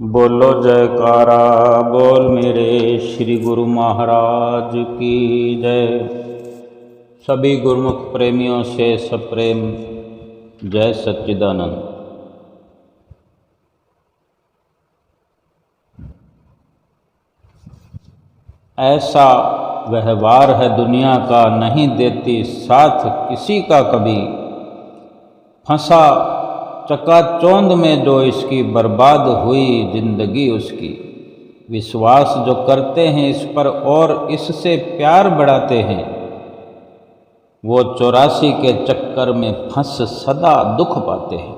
बोलो जयकारा बोल मेरे श्री गुरु महाराज की जय। सभी गुरुमुख प्रेमियों से सप्रेम जय सच्चिदानंद। ऐसा व्यवहार है दुनिया का, नहीं देती साथ किसी का कभी। फंसा चकाचौंध में जो इसकी, बर्बाद हुई जिंदगी उसकी। विश्वास जो करते हैं इस पर और इससे प्यार बढ़ाते हैं, वो 84 के चक्कर में फंस सदा दुख पाते हैं।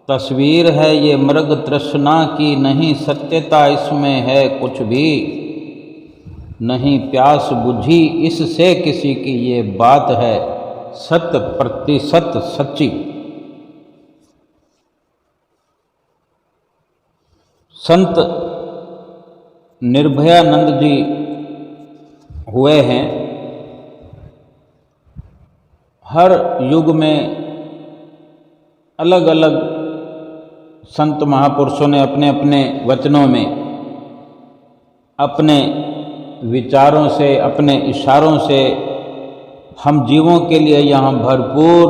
तस्वीर है ये मृग तृष्णा की, नहीं सत्यता इसमें है कुछ भी। नहीं प्यास बुझी इससे किसी की, ये बात है 100% सच्ची। संत निर्भयानंद जी हुए हैं। हर युग में अलग अलग संत महापुरुषों ने अपने अपने वचनों में, अपने विचारों से, अपने इशारों से हम जीवों के लिए यहाँ भरपूर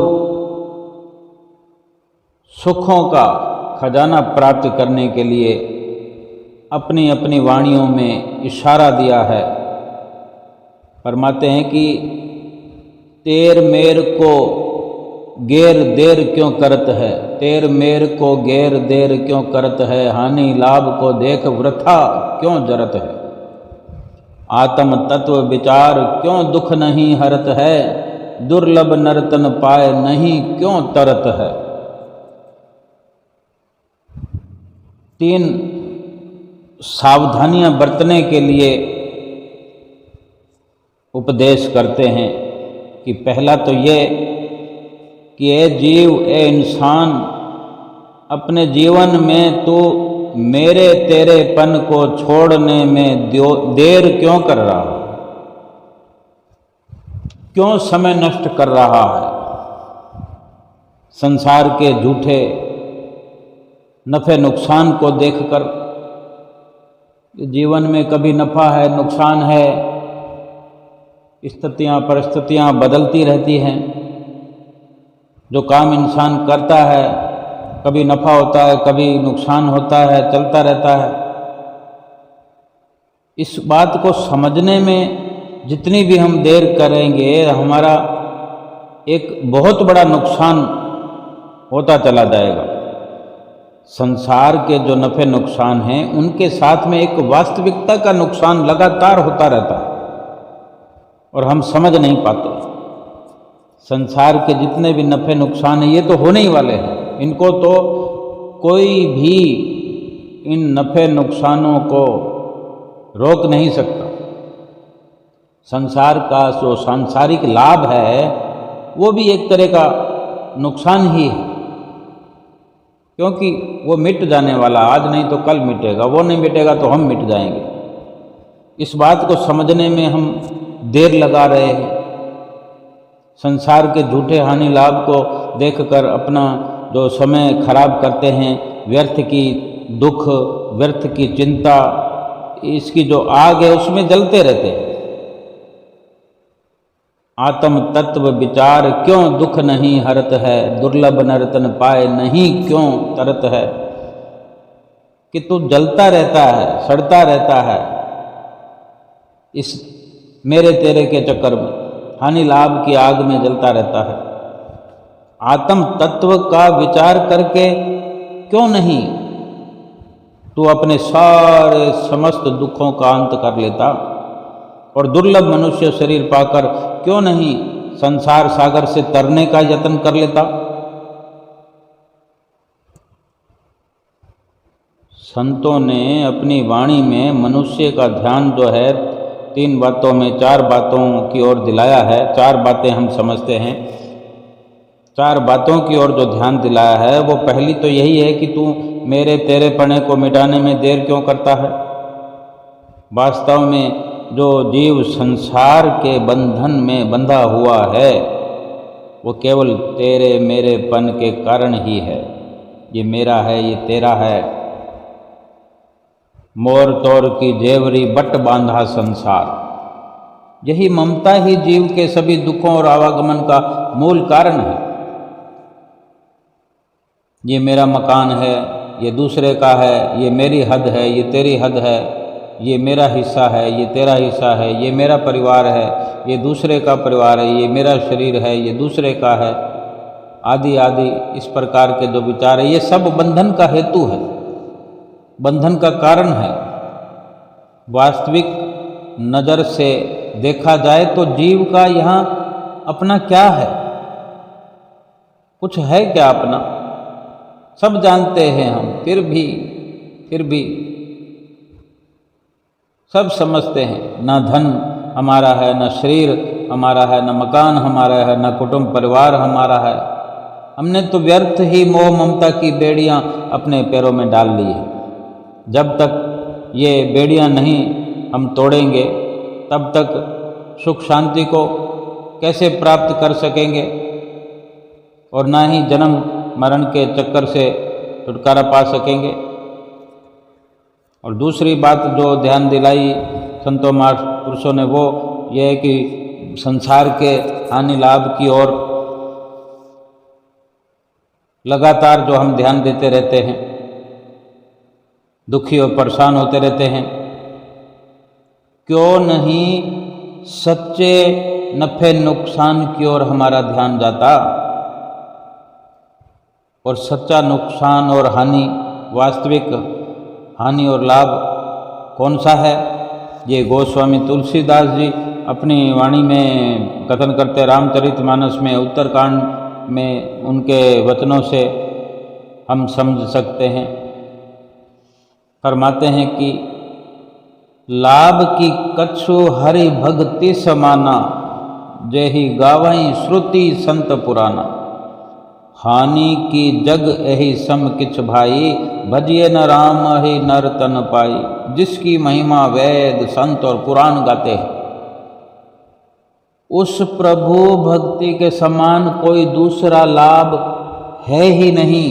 सुखों का खजाना प्राप्त करने के लिए अपनी अपनी वाणियों में इशारा दिया है। फरमाते हैं कि तेर मेर को गैर देर क्यों करत है, तेर मेर को गैर देर क्यों करत है, हानि लाभ को देख वृथा क्यों जरत है। आत्म तत्व विचार क्यों दुख नहीं हरत है, दुर्लभ नर्तन पाए नहीं क्यों तरत है। 3 सावधानियां बरतने के लिए उपदेश करते हैं कि पहला तो ये कि ए जीव, ए इंसान, अपने जीवन में तू मेरे तेरेपन को छोड़ने में देर क्यों कर रहा है, क्यों समय नष्ट कर रहा है। संसार के झूठे नफे नुकसान को देखकर, जीवन में कभी नफा है नुकसान है, स्थितियाँ परिस्थितियाँ बदलती रहती हैं। जो काम इंसान करता है कभी नफा होता है कभी नुकसान होता है, चलता रहता है। इस बात को समझने में जितनी भी हम देर करेंगे, हमारा एक बहुत बड़ा नुकसान होता चला जाएगा। संसार के जो नफे नुकसान हैं उनके साथ में एक वास्तविकता का नुकसान लगातार होता रहता है और हम समझ नहीं पाते। संसार के जितने भी नफे नुकसान हैं ये तो होने ही वाले हैं, इनको तो कोई भी इन नफे नुकसानों को रोक नहीं सकता। संसार का जो सांसारिक लाभ है वो भी एक तरह का नुकसान ही है, क्योंकि वो मिट जाने वाला, आज नहीं तो कल मिटेगा, वो नहीं मिटेगा तो हम मिट जाएंगे। इस बात को समझने में हम देर लगा रहे हैं। संसार के झूठे हानि लाभ को देखकर अपना जो समय खराब करते हैं, व्यर्थ की दुख, व्यर्थ की चिंता, इसकी जो आग है उसमें जलते रहते हैं। आत्म तत्व विचार क्यों दुख नहीं हरत है, दुर्लभ नर्तन पाए नहीं क्यों तरत है। कि तू जलता रहता है, सड़ता रहता है इस मेरे तेरे के चक्कर में, हानि लाभ की आग में जलता रहता है। आत्म तत्व का विचार करके क्यों नहीं तू अपने सारे समस्त दुखों का अंत कर लेता, और दुर्लभ मनुष्य शरीर पाकर क्यों नहीं संसार सागर से तरने का यत्न कर लेता। संतों ने अपनी वाणी में मनुष्य का ध्यान जो है 3 बातों में 4 बातों की ओर दिलाया है। 4 बातें हम समझते हैं। 4 बातों की ओर जो ध्यान दिलाया है वो पहली तो यही है कि तू मेरे तेरे पने को मिटाने में देर क्यों करता है। वास्तव में जो जीव संसार के बंधन में बंधा हुआ है वो केवल तेरे मेरे पन के कारण ही है। ये मेरा है, ये तेरा है, मोर तोर की जेवरी बट बांधा संसार। यही ममता ही जीव के सभी दुखों और आवागमन का मूल कारण है। ये मेरा मकान है, ये दूसरे का है, ये मेरी हद है, ये तेरी हद है, ये मेरा हिस्सा है, ये तेरा हिस्सा है, ये मेरा परिवार है, ये दूसरे का परिवार है, ये मेरा शरीर है, ये दूसरे का है, आदि आदि इस प्रकार के जो विचार है, ये सब बंधन का हेतु है, बंधन का कारण है। वास्तविक नज़र से देखा जाए तो जीव का यहाँ अपना क्या है? कुछ है क्या अपना? सब जानते हैं हम, फिर भी सब समझते हैं, ना धन हमारा है, ना शरीर हमारा है, ना मकान हमारा है, ना कुटुंब परिवार हमारा है। हमने तो व्यर्थ ही मोह ममता की बेड़ियां अपने पैरों में डाल ली है। जब तक ये बेड़ियां नहीं हम तोड़ेंगे, तब तक सुख शांति को कैसे प्राप्त कर सकेंगे, और ना ही जन्म मरण के चक्कर से छुटकारा पा सकेंगे। और दूसरी बात जो ध्यान दिलाई संतों महापुरुषों ने, वो ये है कि संसार के हानि लाभ की ओर लगातार जो हम ध्यान देते रहते हैं, दुखी और परेशान होते रहते हैं, क्यों नहीं सच्चे नफे नुकसान की ओर हमारा ध्यान जाता। और सच्चा नुकसान और हानि, वास्तविक हानि और लाभ कौन सा है? ये गोस्वामी तुलसीदास जी अपनी वाणी में कथन करते, रामचरितमानस में उत्तरकांड में उनके वचनों से हम समझ सकते हैं। फरमाते हैं कि लाभ की कछु हरि भक्ति समाना, जेहि गावहीं श्रुति संत पुराना। हानि की जग एहि सम किछ भाई, भजिए न राम ही नर तन पाई। जिसकी महिमा वेद संत और पुराण गाते हैं, उस प्रभु भक्ति के समान कोई दूसरा लाभ है ही नहीं।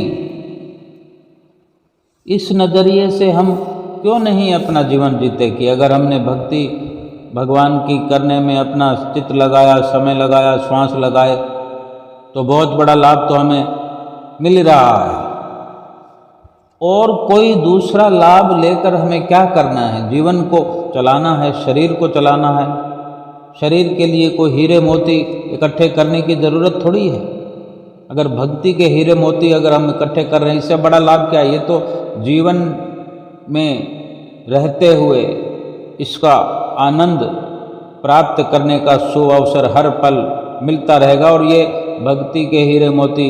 इस नज़रिए से हम क्यों नहीं अपना जीवन जीते कि अगर हमने भक्ति भगवान की करने में अपना चित्त लगाया, समय लगाया, श्वास लगाए, तो बहुत बड़ा लाभ तो हमें मिल रहा है। और कोई दूसरा लाभ लेकर हमें क्या करना है? जीवन को चलाना है, शरीर को चलाना है। शरीर के लिए कोई हीरे मोती इकट्ठे करने की ज़रूरत थोड़ी है। अगर भक्ति के हीरे मोती अगर हम इकट्ठे कर रहे हैं, इससे बड़ा लाभ क्या है? ये तो जीवन में रहते हुए इसका आनंद प्राप्त करने का सुअवसर हर पल मिलता रहेगा। और ये भक्ति के हीरे मोती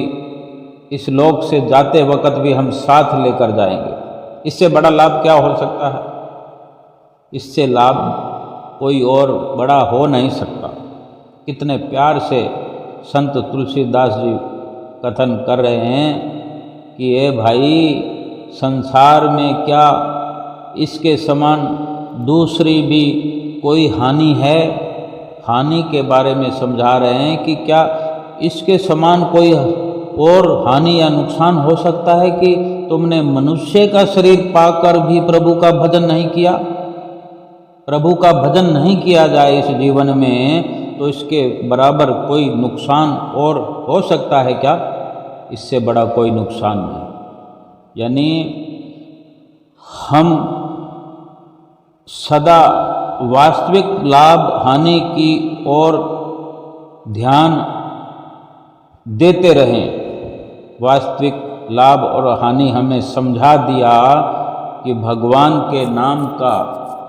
इस लोक से जाते वक्त भी हम साथ लेकर जाएंगे। इससे बड़ा लाभ क्या हो सकता है? इससे लाभ कोई और बड़ा हो नहीं सकता। कितने प्यार से संत तुलसीदास जी कथन कर रहे हैं कि ए भाई, संसार में क्या इसके समान दूसरी भी कोई हानि है? हानि के बारे में समझा रहे हैं कि क्या इसके समान कोई और हानि या नुकसान हो सकता है कि तुमने मनुष्य का शरीर पाकर भी प्रभु का भजन नहीं किया? प्रभु का भजन नहीं किया जाए इस जीवन में, तो इसके बराबर कोई नुकसान और हो सकता है क्या? इससे बड़ा कोई नुकसान नहीं। यानी हम सदा वास्तविक लाभ हानि की ओर ध्यान देते रहें। वास्तविक लाभ और हानि हमें समझा दिया कि भगवान के नाम का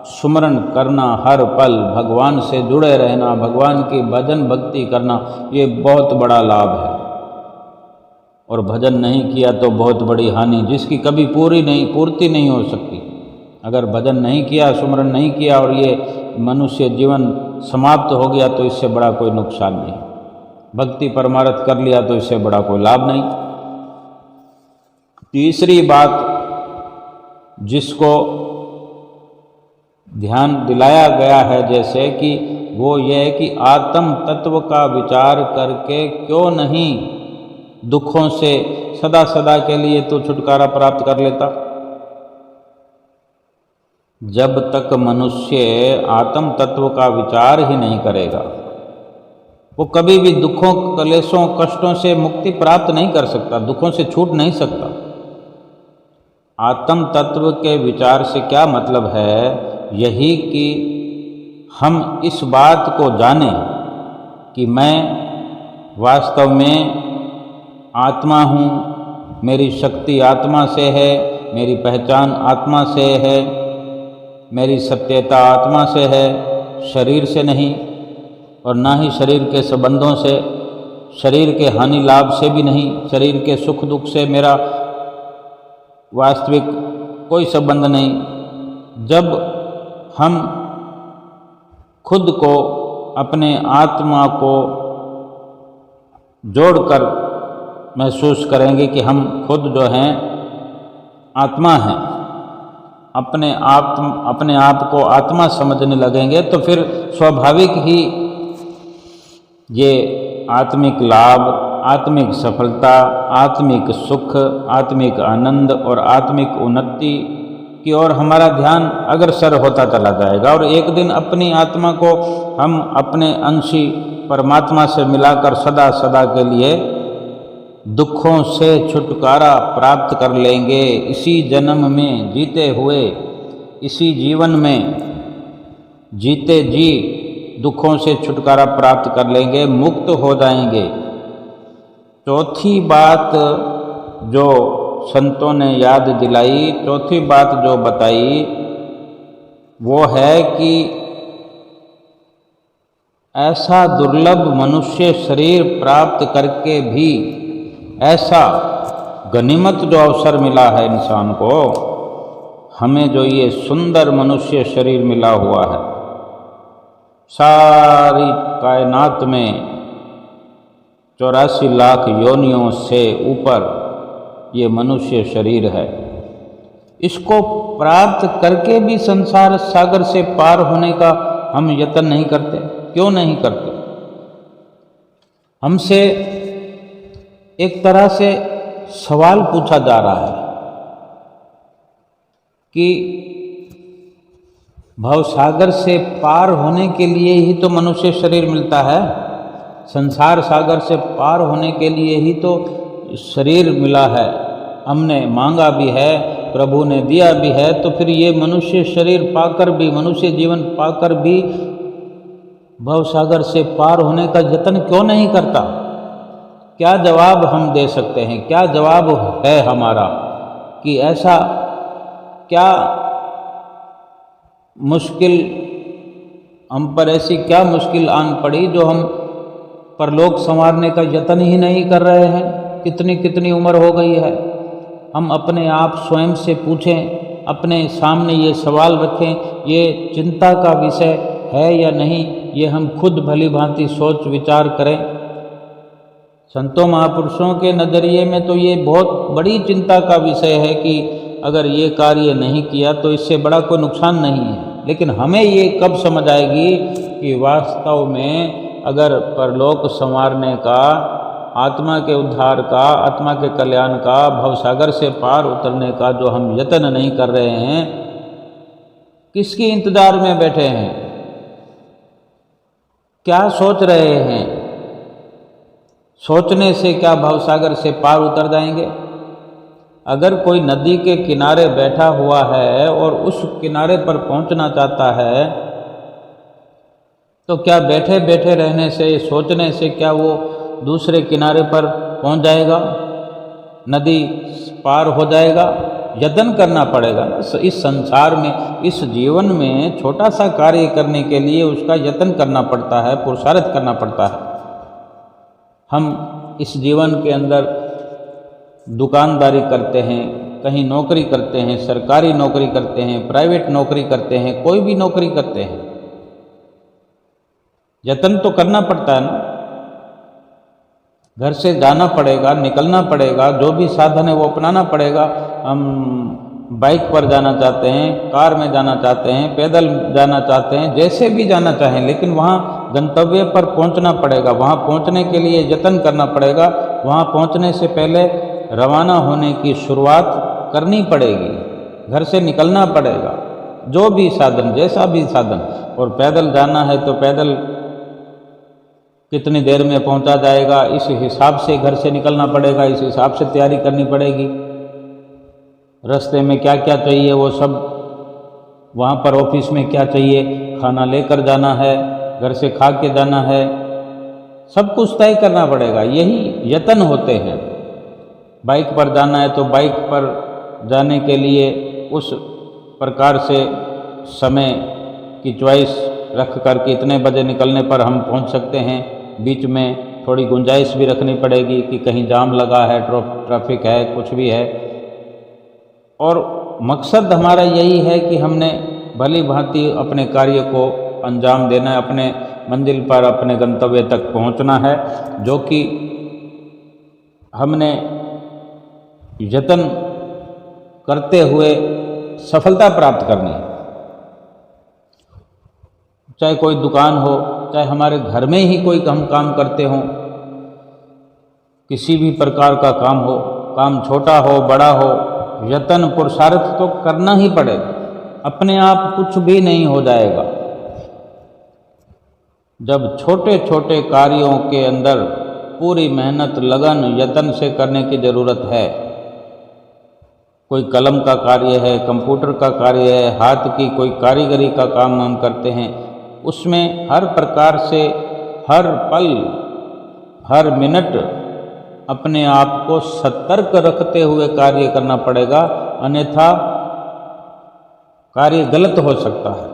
सुमरण करना, हर पल भगवान से जुड़े रहना, भगवान की भजन भक्ति करना, ये बहुत बड़ा लाभ है। और भजन नहीं किया तो बहुत बड़ी हानि, जिसकी कभी पूर्ति नहीं हो सकती। अगर भजन नहीं किया, सुमरण नहीं किया और ये मनुष्य जीवन समाप्त हो गया, तो इससे बड़ा कोई नुकसान नहीं। भक्ति परमार्थ कर लिया तो इससे बड़ा कोई लाभ नहीं। तीसरी बात जिसको ध्यान दिलाया गया है जैसे कि वो ये है कि आत्म तत्व का विचार करके क्यों नहीं दुखों से सदा सदा के लिए तो छुटकारा प्राप्त कर लेता। जब तक मनुष्य आत्म तत्व का विचार ही नहीं करेगा, वो कभी भी दुखों, कलेशों, कष्टों से मुक्ति प्राप्त नहीं कर सकता, दुखों से छूट नहीं सकता। आत्म तत्व के विचार से क्या मतलब है? यही कि हम इस बात को जानें कि मैं वास्तव में आत्मा हूँ, मेरी शक्ति आत्मा से है, मेरी पहचान आत्मा से है, मेरी सत्यता आत्मा से है, शरीर से नहीं, और ना ही शरीर के संबंधों से, शरीर के हानि लाभ से भी नहीं, शरीर के सुख दुख से मेरा वास्तविक कोई संबंध नहीं। जब हम खुद को, अपने आत्मा को जोड़कर महसूस करेंगे कि हम खुद जो हैं आत्मा हैं, अपने आप को आत्मा समझने लगेंगे, तो फिर स्वाभाविक ही ये आत्मिक लाभ, आत्मिक सफलता, आत्मिक सुख, आत्मिक आनंद और आत्मिक उन्नति की ओर हमारा ध्यान अग्रसर होता चला जाएगा। और एक दिन अपनी आत्मा को हम अपने अंशी परमात्मा से मिलाकर सदा सदा के लिए दुखों से छुटकारा प्राप्त कर लेंगे। इसी जन्म में जीते हुए, इसी जीवन में जीते जी दुखों से छुटकारा प्राप्त कर लेंगे, मुक्त हो जाएंगे। चौथी बात जो संतों ने याद दिलाई, चौथी बात जो बताई, वो है कि ऐसा दुर्लभ मनुष्य शरीर प्राप्त करके भी, ऐसा गनीमत जो अवसर मिला है इंसान को, हमें जो ये सुंदर मनुष्य शरीर मिला हुआ है, सारी कायनात में 84 लाख योनियों से ऊपर ये मनुष्य शरीर है, इसको प्राप्त करके भी संसार सागर से पार होने का हम यत्न नहीं करते। क्यों नहीं करते? हमसे एक तरह से सवाल पूछा जा रहा है कि भवसागर से पार होने के लिए ही तो मनुष्य शरीर मिलता है, संसार सागर से पार होने के लिए ही तो शरीर मिला है, हमने मांगा भी है, प्रभु ने दिया भी है, तो फिर ये मनुष्य शरीर पाकर भी, मनुष्य जीवन पाकर भी भवसागर से पार होने का यत्न क्यों नहीं करता? क्या जवाब हम दे सकते हैं? क्या जवाब है हमारा कि ऐसा क्या मुश्किल हम पर, ऐसी क्या मुश्किल आन पड़ी जो हम परलोक संवारने का यत्न ही नहीं कर रहे हैं? कितनी कितनी उम्र हो गई है। हम अपने आप स्वयं से पूछें, अपने सामने ये सवाल रखें, ये चिंता का विषय है या नहीं, ये हम खुद भली भांति सोच विचार करें। संतों महापुरुषों के नज़रिए में तो ये बहुत बड़ी चिंता का विषय है कि अगर ये कार्य नहीं किया तो इससे बड़ा कोई नुकसान नहीं है। लेकिन हमें ये कब समझ आएगी कि वास्तव में अगर परलोक संवारने का, आत्मा के उद्धार का, आत्मा के कल्याण का, भवसागर से पार उतरने का जो हम यत्न नहीं कर रहे हैं, किसकी इंतजार में बैठे हैं? क्या सोच रहे हैं? सोचने से क्या भवसागर से पार उतर जाएंगे? अगर कोई नदी के किनारे बैठा हुआ है और उस किनारे पर पहुंचना चाहता है, तो क्या बैठे बैठे रहने से, सोचने से क्या वो दूसरे किनारे पर पहुंच जाएगा? नदी पार हो जाएगा? यत्न करना पड़ेगा ना। इस संसार में, इस जीवन में छोटा सा कार्य करने के लिए उसका यत्न करना पड़ता है, पुरुषार्थ करना पड़ता है। हम इस जीवन के अंदर दुकानदारी करते हैं, कहीं नौकरी करते हैं, सरकारी नौकरी करते हैं, प्राइवेट नौकरी करते हैं, कोई भी नौकरी करते हैं, यत्न तो करना पड़ता है ना। घर से जाना पड़ेगा, निकलना पड़ेगा, जो भी साधन है वो अपनाना पड़ेगा। हम बाइक पर जाना चाहते हैं, कार में जाना चाहते हैं, पैदल जाना चाहते हैं, जैसे भी जाना चाहें, लेकिन वहाँ गंतव्य पर पहुँचना पड़ेगा। वहाँ पहुँचने के लिए यत्न करना पड़ेगा। वहाँ पहुँचने से पहले रवाना होने की शुरुआत करनी पड़ेगी, घर से निकलना पड़ेगा। जो भी साधन, जैसा भी साधन। और पैदल जाना है तो पैदल कितनी देर में पहुंचा जाएगा, इस हिसाब से घर से निकलना पड़ेगा, इस हिसाब से तैयारी करनी पड़ेगी। रास्ते में क्या क्या चाहिए वो सब, वहाँ पर ऑफिस में क्या चाहिए, खाना लेकर जाना है, घर से खा के जाना है, सब कुछ तय करना पड़ेगा। यही यत्न होते हैं। बाइक पर जाना है तो बाइक पर जाने के लिए उस प्रकार से समय की चॉइस रख कर के इतने बजे निकलने पर हम पहुंच सकते हैं। बीच में थोड़ी गुंजाइश भी रखनी पड़ेगी कि कहीं जाम लगा है, ट्रैफिक है, कुछ भी है। और मकसद हमारा यही है कि हमने भली भांति अपने कार्य को अंजाम देना है, अपने मंजिल पर, अपने गंतव्य तक पहुंचना है, जो कि हमने यत्न करते हुए सफलता प्राप्त करनी है। चाहे कोई दुकान हो, चाहे हमारे घर में ही कोई हम काम करते हों, किसी भी प्रकार का काम हो, काम छोटा हो बड़ा हो, यत्न पुरुषार्थ तो करना ही पड़ेगा। अपने आप कुछ भी नहीं हो जाएगा। जब छोटे छोटे कार्यों के अंदर पूरी मेहनत, लगन, यत्न से करने की ज़रूरत है। कोई कलम का कार्य है, कंप्यूटर का कार्य है, हाथ की कोई कारीगरी का काम हम करते हैं, उसमें हर प्रकार से हर पल, हर मिनट अपने आप को सतर्क रखते हुए कार्य करना पड़ेगा, अन्यथा कार्य गलत हो सकता है।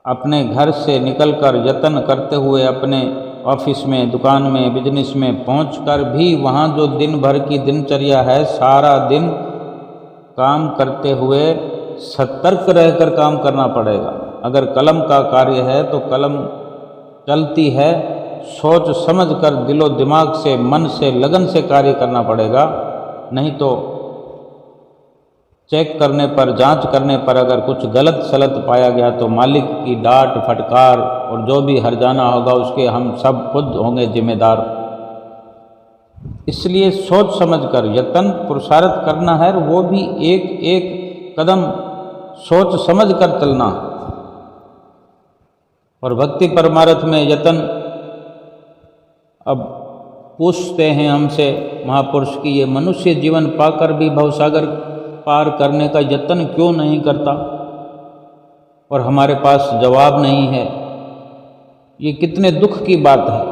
अपने घर से निकलकर यत्न करते हुए अपने ऑफिस में, दुकान में, बिजनेस में पहुंचकर भी वहाँ जो दिन भर की दिनचर्या है, सारा दिन काम करते हुए सतर्क रहकर काम करना पड़ेगा। अगर कलम का कार्य है तो कलम चलती है, सोच समझ कर दिलो दिमाग से, मन से, लगन से कार्य करना पड़ेगा। नहीं तो चेक करने पर, जांच करने पर अगर कुछ गलत सलत पाया गया तो मालिक की डांट फटकार और जो भी हर्जाना होगा उसके हम सब खुद होंगे जिम्मेदार। इसलिए सोच समझकर यत्न पुरुषार्थ करना है, वो भी एक एक कदम सोच समझ कर चलना। और भक्ति परमार्थ में यत्न, अब पूछते हैं हमसे महापुरुष की ये मनुष्य जीवन पाकर भी भवसागर पार करने का यत्न क्यों नहीं करता, और हमारे पास जवाब नहीं है। ये कितने दुख की बात है।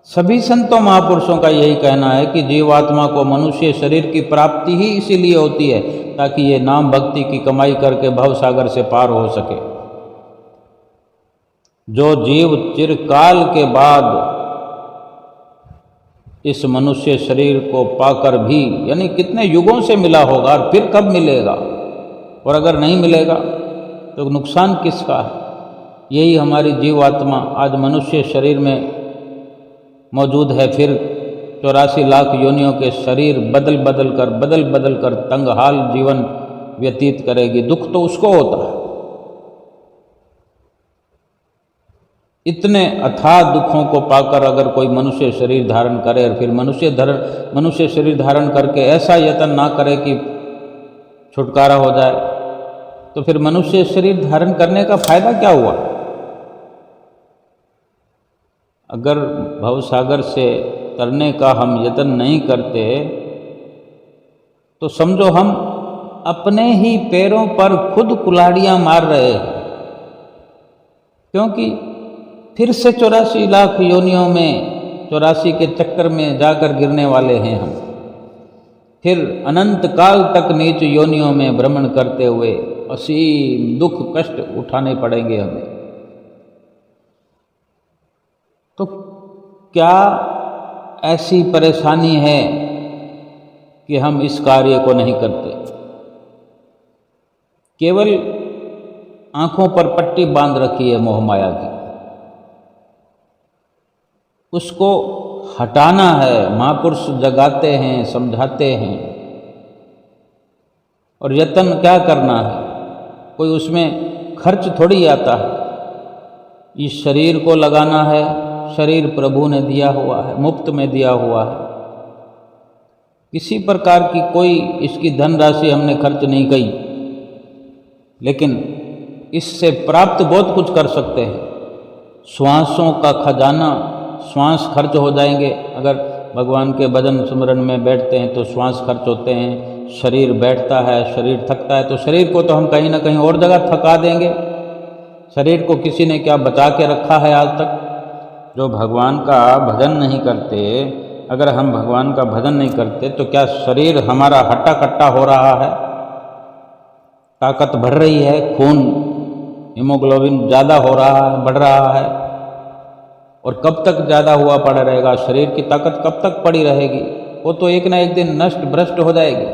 सभी संतों महापुरुषों का यही कहना है कि जीवात्मा को मनुष्य शरीर की प्राप्ति ही इसीलिए होती है ताकि ये नाम भक्ति की कमाई करके भवसागर से पार हो सके। जो जीव चिरकाल के बाद इस मनुष्य शरीर को पाकर भी, यानी कितने युगों से मिला होगा और फिर कब मिलेगा, और अगर नहीं मिलेगा तो नुकसान किसका है। यही हमारी जीवात्मा आज मनुष्य शरीर में मौजूद है, फिर 84 लाख योनियों के शरीर बदल बदल कर तंगहाल जीवन व्यतीत करेगी। दुख तो उसको होता है। इतने अथाह दुखों को पाकर अगर कोई मनुष्य शरीर धारण करे और फिर मनुष्य शरीर धारण करके ऐसा यत्न ना करे कि छुटकारा हो जाए, तो फिर मनुष्य शरीर धारण करने का फायदा क्या हुआ। अगर भवसागर से तरने का हम यत्न नहीं करते तो समझो हम अपने ही पैरों पर खुद कुल्हाड़ियां मार रहे हैं, क्योंकि फिर से 84 लाख योनियों में 84 के चक्कर में जाकर गिरने वाले हैं हम। फिर अनंत काल तक नीच योनियों में भ्रमण करते हुए असीम दुख कष्ट उठाने पड़ेंगे हमें। तो क्या ऐसी परेशानी है कि हम इस कार्य को नहीं करते। केवल आंखों पर पट्टी बांध रखी है मोह माया की, उसको हटाना है। महापुरुष जगाते हैं, समझाते हैं। और यत्न क्या करना है, कोई उसमें खर्च थोड़ी आता है। इस शरीर को लगाना है, शरीर प्रभु ने दिया हुआ है, मुफ्त में दिया हुआ है। किसी प्रकार की कोई इसकी धनराशि हमने खर्च नहीं की। लेकिन इससे प्राप्त बहुत कुछ कर सकते हैं। श्वासों का खजाना, श्वास खर्च हो जाएंगे। अगर भगवान के भजन सुमरन में बैठते हैं तो श्वास खर्च होते हैं, शरीर बैठता है, शरीर थकता है, तो शरीर को तो हम कहीं ना कहीं और जगह थका देंगे। शरीर को किसी ने क्या बचा के रखा है आज तक? जो भगवान का भजन नहीं करते, अगर हम भगवान का भजन नहीं करते तो क्या शरीर हमारा हट्टा कट्टा हो रहा है? ताकत बढ़ रही है, खून हीमोग्लोबिन ज़्यादा हो रहा है, बढ़ रहा है, और कब तक ज़्यादा हुआ पड़ा रहेगा? शरीर की ताकत कब तक पड़ी रहेगी? वो तो एक ना एक दिन नष्ट भ्रष्ट हो जाएगी।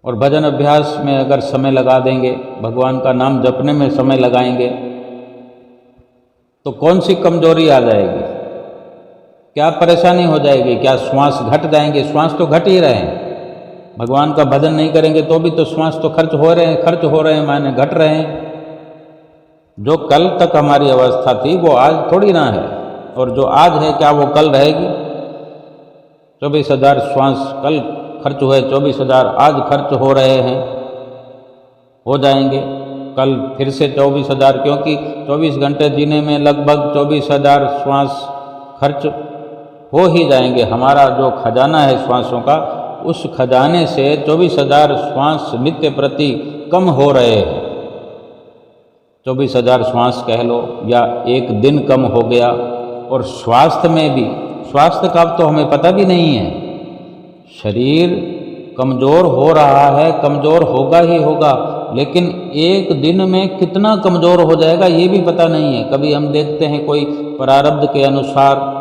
और भजन अभ्यास में अगर समय लगा देंगे, भगवान का नाम जपने में समय लगाएंगे, तो कौन सी कमजोरी आ जाएगी? क्या परेशानी हो जाएगी? क्या श्वास घट जाएंगे? श्वास तो घट ही रहे हैं। भगवान का भजन नहीं करेंगे तो भी तो श्वास तो खर्च हो रहे हैं, माने घट रहे हैं। जो कल तक हमारी अवस्था थी वो आज थोड़ी ना है, और जो आज है क्या वो कल रहेगी? 24,000 श्वास कल खर्च हुए, 24,000 आज खर्च हो रहे हैं, हो जाएंगे कल फिर से 24,000, क्योंकि 24 घंटे जीने में लगभग 24,000 श्वास खर्च हो ही जाएंगे। हमारा जो खजाना है श्वासों का, उस खजाने से 24,000 श्वास नित्य प्रति कम हो रहे हैं। 24,000 श्वास कह लो, या एक दिन कम हो गया। और स्वास्थ्य में भी, स्वास्थ्य का तो हमें पता भी नहीं है। शरीर कमज़ोर हो रहा है, कमज़ोर होगा ही होगा, लेकिन एक दिन में कितना कमज़ोर हो जाएगा ये भी पता नहीं है। कभी हम देखते हैं कोई प्रारब्ध के अनुसार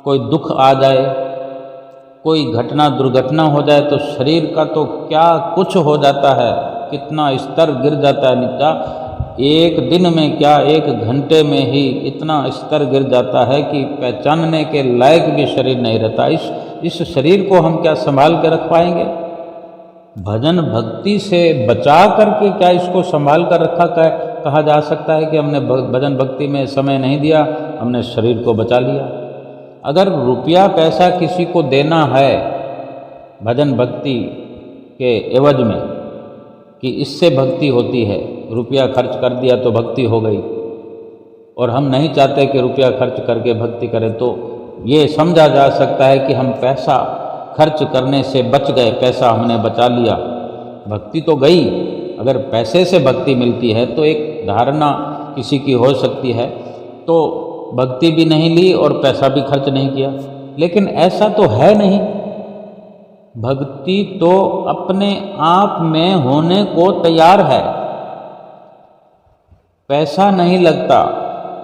कोई दुख आ जाए, कोई घटना दुर्घटना हो जाए, तो शरीर का तो क्या कुछ हो जाता है, कितना स्तर गिर जाता है नीचा। एक दिन में क्या, एक घंटे में ही इतना स्तर गिर जाता है कि पहचानने के लायक भी शरीर नहीं रहता। इस शरीर को हम क्या संभाल के रख पाएंगे? भजन भक्ति से बचा करके क्या इसको संभाल कर रखा कहा जा सकता है कि हमने भजन भक्ति में समय नहीं दिया, हमने शरीर को बचा लिया? अगर रुपया पैसा किसी को देना है भजन भक्ति के एवज में कि इससे भक्ति होती है, रुपया खर्च कर दिया तो भक्ति हो गई, और हम नहीं चाहते कि रुपया खर्च करके भक्ति करें, तो ये समझा जा सकता है कि हम पैसा खर्च करने से बच गए, पैसा हमने बचा लिया, भक्ति तो गई। अगर पैसे से भक्ति मिलती है तो एक धारणा किसी की हो सकती है, तो भक्ति भी नहीं ली और पैसा भी खर्च नहीं किया, लेकिन ऐसा तो है नहीं। भक्ति तो अपने आप में होने को तैयार है। पैसा नहीं लगता,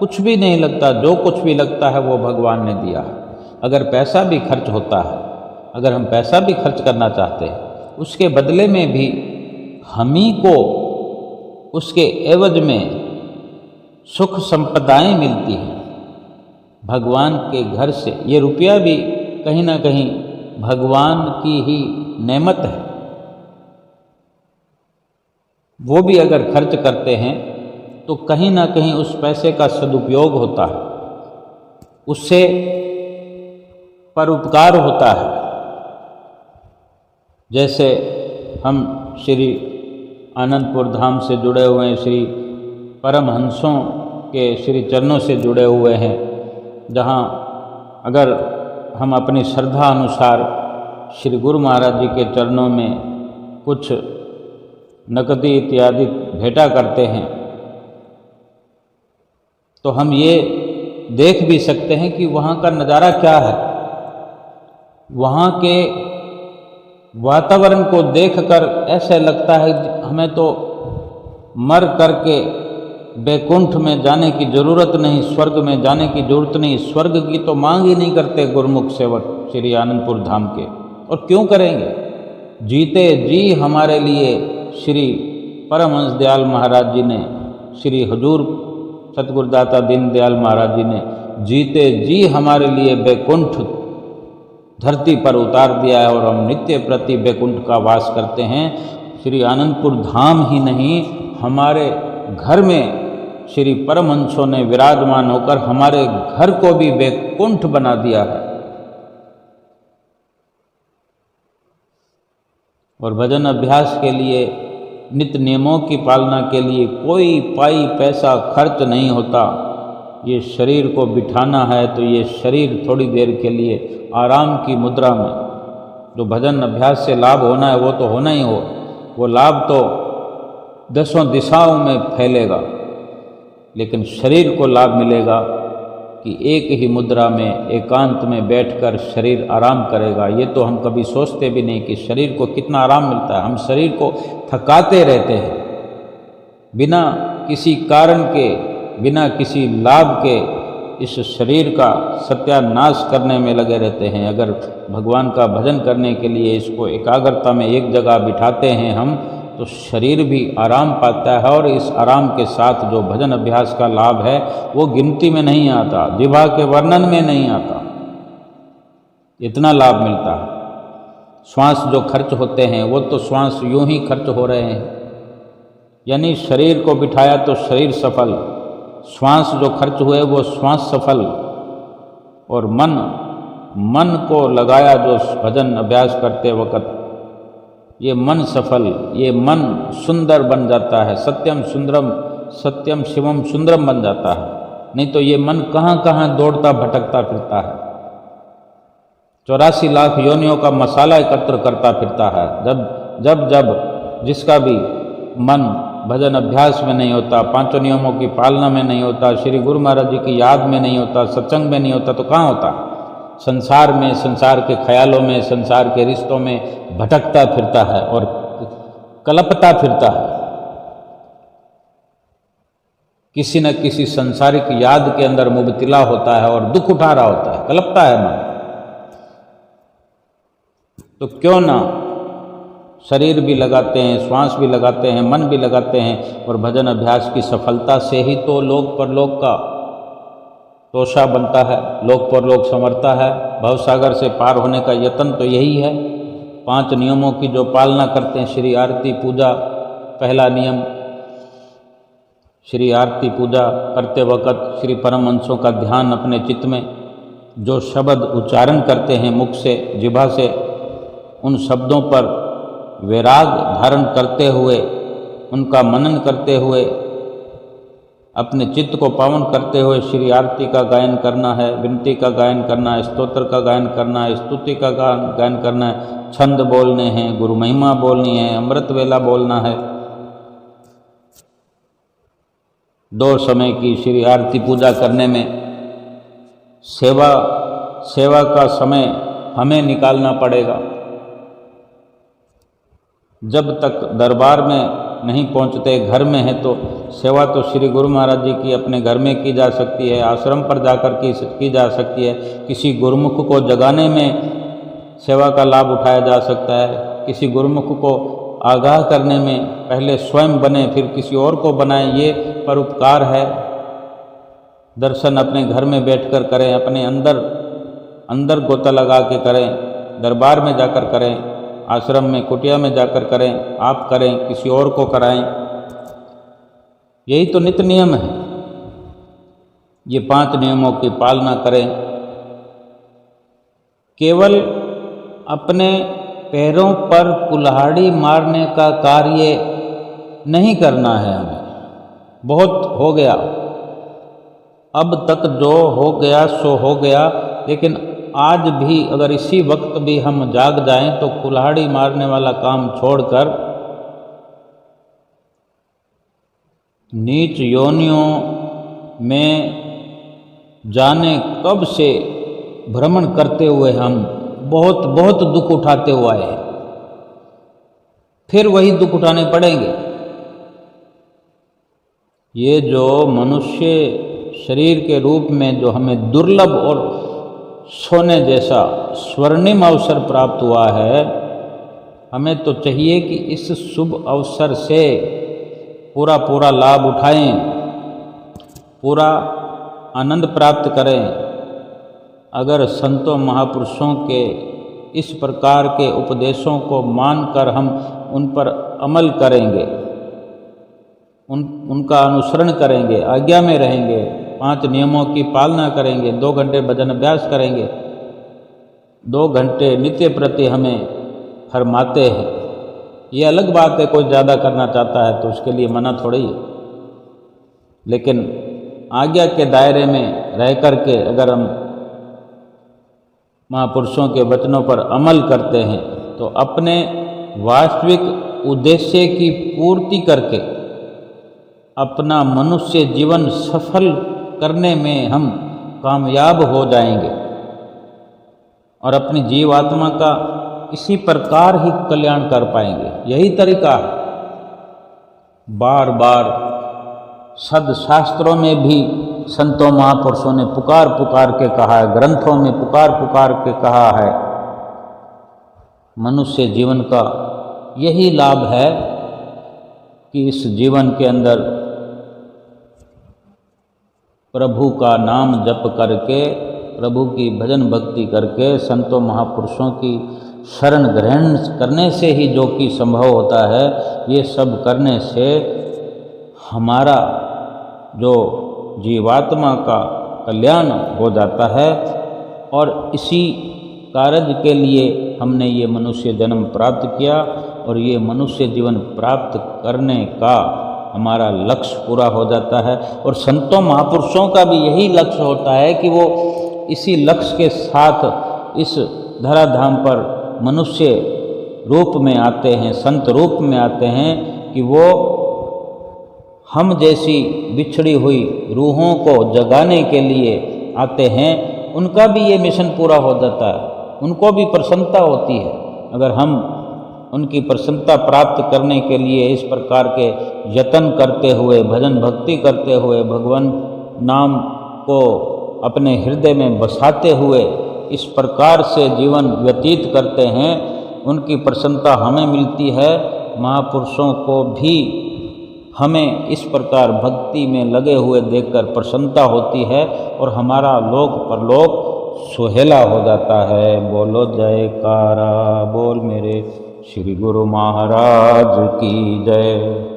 कुछ भी नहीं लगता, जो कुछ भी लगता है वो भगवान ने दिया है। अगर पैसा भी खर्च होता है, अगर हम पैसा भी खर्च करना चाहते हैं, उसके बदले में भी हम ही को उसके एवज में सुख संपदाएं मिलती हैं भगवान के घर से। ये रुपया भी कहीं ना कहीं भगवान की ही नेमत है। वो भी अगर खर्च करते हैं तो कहीं ना कहीं उस पैसे का सदुपयोग होता है, उससे परोपकार होता है। जैसे हम श्री आनंदपुर धाम से जुड़े हुए हैं, श्री परमहंसों के श्री चरणों से जुड़े हुए हैं, जहाँ अगर हम अपनी श्रद्धा अनुसार श्री गुरु महाराज जी के चरणों में कुछ नकदी इत्यादि भेंटा करते हैं, तो हम ये देख भी सकते हैं कि वहाँ का नज़ारा क्या है। वहाँ के वातावरण को देखकर ऐसे लगता है हमें तो मर करके बैकुंठ में जाने की ज़रूरत नहीं, स्वर्ग में जाने की ज़रूरत नहीं। स्वर्ग की तो मांग ही नहीं करते गुरुमुख सेवक श्री आनंदपुर धाम के, और क्यों करेंगे? जीते जी हमारे लिए श्री परमहंस दयाल महाराज जी ने, श्री हजूर सतगुरुदाता दीनदयाल महाराज जी ने जीते जी हमारे लिए बैकुंठ धरती पर उतार दिया है, और हम नित्य प्रति बैकुंठ का वास करते हैं। श्री आनंदपुर धाम ही नहीं, हमारे घर में श्री परमहंसों ने विराजमान होकर हमारे घर को भी बैकुंठ बना दिया है। और भजन अभ्यास के लिए नित्य नियमों की पालना के लिए कोई पाई पैसा खर्च नहीं होता। ये शरीर को बिठाना है तो ये शरीर थोड़ी देर के लिए आराम की मुद्रा में, जो भजन अभ्यास से लाभ होना है वो तो होना ही हो, वो लाभ तो दसों दिशाओं में फैलेगा, लेकिन शरीर को लाभ मिलेगा कि एक ही मुद्रा में एकांत में बैठकर शरीर आराम करेगा। ये तो हम कभी सोचते भी नहीं कि शरीर को कितना आराम मिलता है। हम शरीर को थकाते रहते हैं, बिना किसी कारण के, बिना किसी लाभ के इस शरीर का सत्यानाश करने में लगे रहते हैं। अगर भगवान का भजन करने के लिए इसको एकाग्रता में एक जगह बिठाते हैं हम, तो शरीर भी आराम पाता है। और इस आराम के साथ जो भजन अभ्यास का लाभ है वो गिनती में नहीं आता, जिह्वा के वर्णन में नहीं आता, इतना लाभ मिलता है। श्वास जो खर्च होते हैं वो तो श्वास यूं ही खर्च हो रहे हैं, यानी शरीर को बिठाया तो शरीर सफल, श्वास जो खर्च हुए वो श्वास सफल, और मन को लगाया जो भजन अभ्यास करते वक्त, ये मन सफल, ये मन सुंदर बन जाता है। सत्यम शिवम सुंदरम बन जाता है। नहीं तो ये मन कहाँ कहाँ दौड़ता भटकता फिरता है, 84 लाख योनियों का मसाला एकत्र करता फिरता है। जब जिसका भी मन भजन अभ्यास में नहीं होता, पांचों नियमों की पालना में नहीं होता, श्री गुरु महाराज जी की याद में नहीं होता, सत्संग में नहीं होता, तो कहाँ होता? संसार में, संसार के ख्यालों में, संसार के रिश्तों में भटकता फिरता है और कलपता फिरता है। किसी न किसी संसारिक याद के अंदर मुबतला होता है और दुख उठा रहा होता है, कलपता है मन। तो क्यों ना शरीर भी लगाते हैं, श्वास भी लगाते हैं, मन भी लगाते हैं, और भजन अभ्यास की सफलता से ही तो लोक परलोक का तोषा बनता है, लोक परलोक संवरता है। भवसागर से पार होने का यत्न तो यही है। 5 नियमों की जो पालना करते हैं, श्री आरती पूजा पहला नियम, श्री आरती पूजा करते वक्त श्री परमहंसों का ध्यान अपने चित्त में, जो शब्द उच्चारण करते हैं मुख से, जिह्वा से, उन शब्दों पर वैराग धारण करते हुए, उनका मनन करते हुए, अपने चित्त को पावन करते हुए श्री आरती का गायन करना है, विनती का गायन करना है, स्तोत्र का गायन करना है, स्तुति का गायन करना है, छंद बोलने हैं, गुरु महिमा बोलनी है, अमृत वेला बोलना है। 2 समय की श्री आरती पूजा करने में सेवा का समय हमें निकालना पड़ेगा। जब तक दरबार में नहीं पहुंचते, घर में है, तो सेवा तो श्री गुरु महाराज जी की अपने घर में की जा सकती है, आश्रम पर जाकर की जा सकती है। किसी गुरुमुख को जगाने में सेवा का लाभ उठाया जा सकता है। किसी गुरुमुख को आगाह करने में पहले स्वयं बने फिर किसी और को बनाएं, ये परोपकार है। दर्शन अपने घर में बैठकर करें, अपने अंदर गोता लगा के करें, दरबार में जाकर करें, आश्रम में कुटिया में जाकर करें, आप करें, किसी और को कराएं। यही तो नित्य नियम है। ये 5 नियमों की पालना करें। केवल अपने पैरों पर कुल्हाड़ी मारने का कार्य नहीं करना है हमें। बहुत हो गया, अब तक जो हो गया सो हो गया, लेकिन आज भी अगर इसी वक्त भी हम जाग जाएं तो कुल्हाड़ी मारने वाला काम छोड़कर नीच योनियों में जाने कब से भ्रमण करते हुए हम बहुत दुख उठाते हुए आए हैं, फिर वही दुख उठाने पड़ेंगे। ये जो मनुष्य शरीर के रूप में जो हमें दुर्लभ और सोने जैसा स्वर्णिम अवसर प्राप्त हुआ है, हमें तो चाहिए कि इस शुभ अवसर से पूरा लाभ उठाएं, पूरा आनंद प्राप्त करें। अगर संतों महापुरुषों के इस प्रकार के उपदेशों को मानकर हम उन पर अमल करेंगे, उनका अनुसरण करेंगे, आज्ञा में रहेंगे, 5 नियमों की पालना करेंगे, 2 घंटे भजन अभ्यास करेंगे, 2 घंटे नित्य प्रति हमें फरमाते हैं, ये अलग बात है, कोई ज़्यादा करना चाहता है तो उसके लिए मना थोड़ी है, लेकिन आज्ञा के दायरे में रह कर के अगर हम महापुरुषों के वचनों पर अमल करते हैं तो अपने वास्तविक उद्देश्य की पूर्ति करके अपना मनुष्य जीवन सफल करने में हम कामयाब हो जाएंगे और अपनी जीवात्मा का इसी प्रकार ही कल्याण कर पाएंगे। यही तरीका है। बार बार सदशास्त्रों में भी संतों महापुरुषों ने पुकार पुकार के कहा है, ग्रंथों में पुकार पुकार के कहा है, मनुष्य जीवन का यही लाभ है कि इस जीवन के अंदर प्रभु का नाम जप करके, प्रभु की भजन भक्ति करके, संतों महापुरुषों की शरण ग्रहण करने से ही जो कि संभव होता है। ये सब करने से हमारा जो जीवात्मा का कल्याण हो जाता है और इसी कार्य के लिए हमने ये मनुष्य जन्म प्राप्त किया और ये मनुष्य जीवन प्राप्त करने का हमारा लक्ष्य पूरा हो जाता है। और संतों महापुरुषों का भी यही लक्ष्य होता है कि वो इसी लक्ष्य के साथ इस धराधाम पर मनुष्य रूप में आते हैं, संत रूप में आते हैं कि वो हम जैसी बिछड़ी हुई रूहों को जगाने के लिए आते हैं। उनका भी ये मिशन पूरा हो जाता है, उनको भी प्रसन्नता होती है। अगर हम उनकी प्रसन्नता प्राप्त करने के लिए इस प्रकार के यत्न करते हुए, भजन भक्ति करते हुए, भगवान नाम को अपने हृदय में बसाते हुए इस प्रकार से जीवन व्यतीत करते हैं, उनकी प्रसन्नता हमें मिलती है। महापुरुषों को भी हमें इस प्रकार भक्ति में लगे हुए देखकर प्रसन्नता होती है और हमारा लोक परलोक सुहेला हो जाता है। बोलो जयकारा बोल मेरे श्री गुरु महाराज की जय।